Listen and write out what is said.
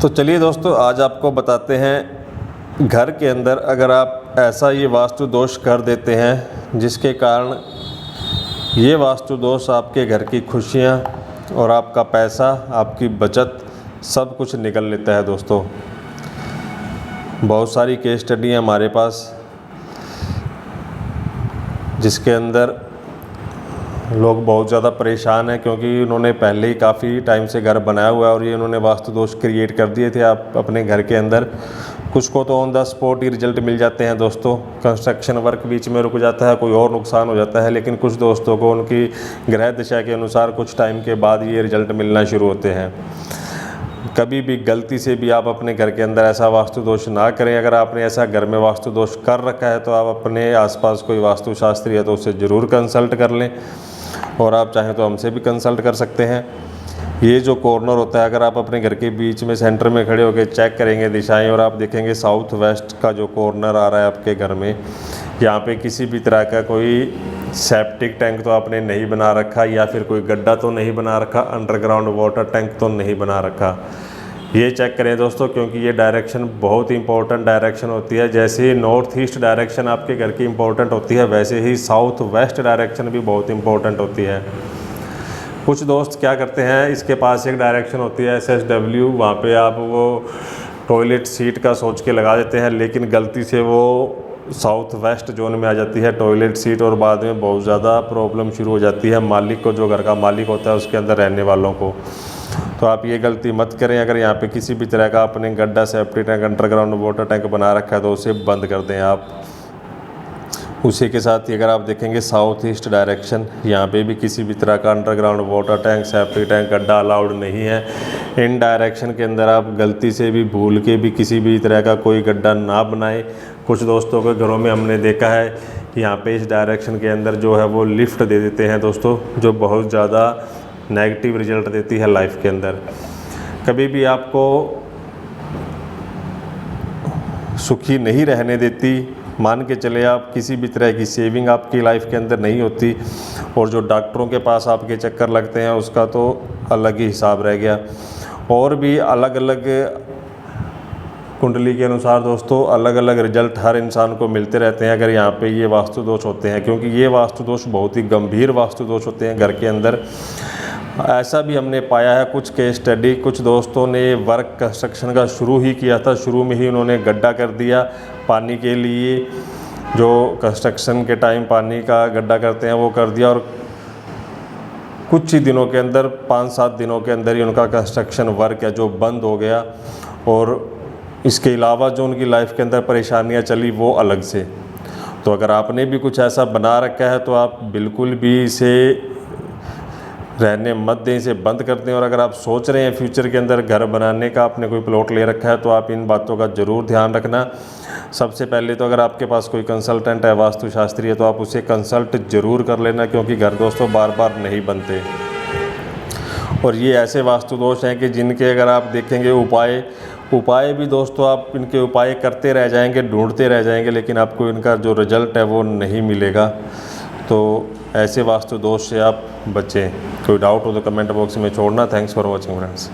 तो चलिए दोस्तों, आज आपको बताते हैं घर के अंदर अगर आप ऐसा ये वास्तु दोष कर देते हैं जिसके कारण ये वास्तु दोष आपके घर की खुशियाँ और आपका पैसा, आपकी बचत सब कुछ निकल लेता है। दोस्तों, बहुत सारी केस स्टडी है हमारे पास जिसके अंदर लोग बहुत ज़्यादा परेशान हैं क्योंकि उन्होंने पहले ही काफ़ी टाइम से घर बनाया हुआ है और ये उन्होंने वास्तु दोष क्रिएट कर दिए थे आप अपने घर के अंदर। कुछ को तो ऑन द स्पॉट ही रिजल्ट मिल जाते हैं दोस्तों, कंस्ट्रक्शन वर्क बीच में रुक जाता है, कोई और नुकसान हो जाता है, लेकिन कुछ दोस्तों को उनकी ग्रह दिशा के अनुसार कुछ टाइम के बाद ये रिजल्ट मिलना शुरू होते हैं। कभी भी गलती से भी आप अपने घर के अंदर ऐसा वास्तु दोष ना करें। अगर आपने ऐसा घर में वास्तु दोष कर रखा है तो आप अपने आसपास कोई वास्तु शास्त्री है तो उससे ज़रूर कंसल्ट कर लें, और आप चाहें तो हमसे भी कंसल्ट कर सकते हैं। ये जो कॉर्नर होता है, अगर आप अपने घर के बीच में सेंटर में खड़े होकर चेक करेंगे दिशाएं और आप देखेंगे साउथ वेस्ट का जो कॉर्नर आ रहा है आपके घर में, यहाँ पे किसी भी तरह का कोई सेप्टिक टैंक तो आपने नहीं बना रखा या फिर कोई गड्ढा तो नहीं बना रखा, अंडरग्राउंड वाटर टैंक तो नहीं बना रखा। ये चेक करें दोस्तों, क्योंकि ये डायरेक्शन बहुत इंपॉर्टेंट डायरेक्शन होती है। जैसे ही नॉर्थ ईस्ट डायरेक्शन आपके घर की इंपॉर्टेंट होती है, वैसे ही साउथ वेस्ट डायरेक्शन भी बहुत इंपॉर्टेंट होती है। कुछ दोस्त क्या करते हैं, इसके पास एक डायरेक्शन होती है SSW, वहाँ पे आप वो टॉयलेट सीट का सोच के लगा देते हैं, लेकिन गलती से वो साउथ वेस्ट जोन में आ जाती है टॉयलेट सीट और बाद में बहुत ज़्यादा प्रॉब्लम शुरू हो जाती है मालिक को, जो घर का मालिक होता है उसके अंदर रहने वालों को। तो आप ये गलती मत करें। अगर यहाँ पे किसी भी तरह का आपने गड्ढा, safety tank, underground water tank बना रखा है तो उसे बंद कर दें आप। उसी के साथ ही अगर आप देखेंगे साउथ ईस्ट डायरेक्शन, यहाँ पे भी किसी भी तरह का underground water tank, safety tank, गड्ढा अलाउड नहीं है। इन डायरेक्शन के अंदर आप गलती से भी भूल के भी किसी भी तरह का कोई गड्ढा ना बनाएं। कुछ दोस्तों के घरों में हमने देखा है कि यहाँ पे इस डायरेक्शन के अंदर जो है वो लिफ्ट दे देते हैं दोस्तों, जो बहुत ज़्यादा नेगेटिव रिजल्ट देती है लाइफ के अंदर। कभी भी आपको सुखी नहीं रहने देती। मान के चले आप किसी भी तरह की सेविंग आपकी लाइफ के अंदर नहीं होती, और जो डॉक्टरों के पास आपके चक्कर लगते हैं उसका तो अलग ही हिसाब रह गया। और भी अलग अलग कुंडली के अनुसार दोस्तों अलग अलग रिजल्ट हर इंसान को मिलते रहते हैं अगर यहाँ पे ये वास्तु दोष होते हैं, क्योंकि ये वास्तु दोष बहुत ही गंभीर वास्तु दोष होते हैं घर के अंदर। ऐसा भी हमने पाया है कुछ केस स्टडी, कुछ दोस्तों ने वर्क कंस्ट्रक्शन का शुरू ही किया था, शुरू में ही उन्होंने गड्ढा कर दिया पानी के लिए, जो कंस्ट्रक्शन के टाइम पानी का गड्ढा करते हैं वो कर दिया, और कुछ ही दिनों के अंदर 5-7 दिनों के अंदर ही उनका कंस्ट्रक्शन वर्क है जो बंद हो गया। और इसके अलावा जो उनकी लाइफ के अंदर परेशानियां चली वो अलग से। तो अगर आपने भी कुछ ऐसा बना रखा है तो आप बिल्कुल भी इसे रहने मत दें, इसे बंद कर दें। और अगर आप सोच रहे हैं फ्यूचर के अंदर घर बनाने का, आपने कोई प्लॉट ले रखा है, तो आप इन बातों का ज़रूर ध्यान रखना। सबसे पहले तो अगर आपके पास कोई कंसल्टेंट है, वास्तुशास्त्री है, तो आप उसे कंसल्ट ज़रूर कर लेना, क्योंकि घर दोस्तों बार बार नहीं बनते। और ये ऐसे वास्तु दोष हैं कि जिनके अगर आप देखेंगे उपाय भी दोस्तों आप इनके उपाय करते रह जाएंगे, ढूंढते रह जाएंगे, लेकिन आपको इनका जो रिजल्ट है वो नहीं मिलेगा। तो ऐसे वास्तु दोष से आप बचें। कोई डाउट हो तो कमेंट बॉक्स में छोड़ना। Thanks for watching friends.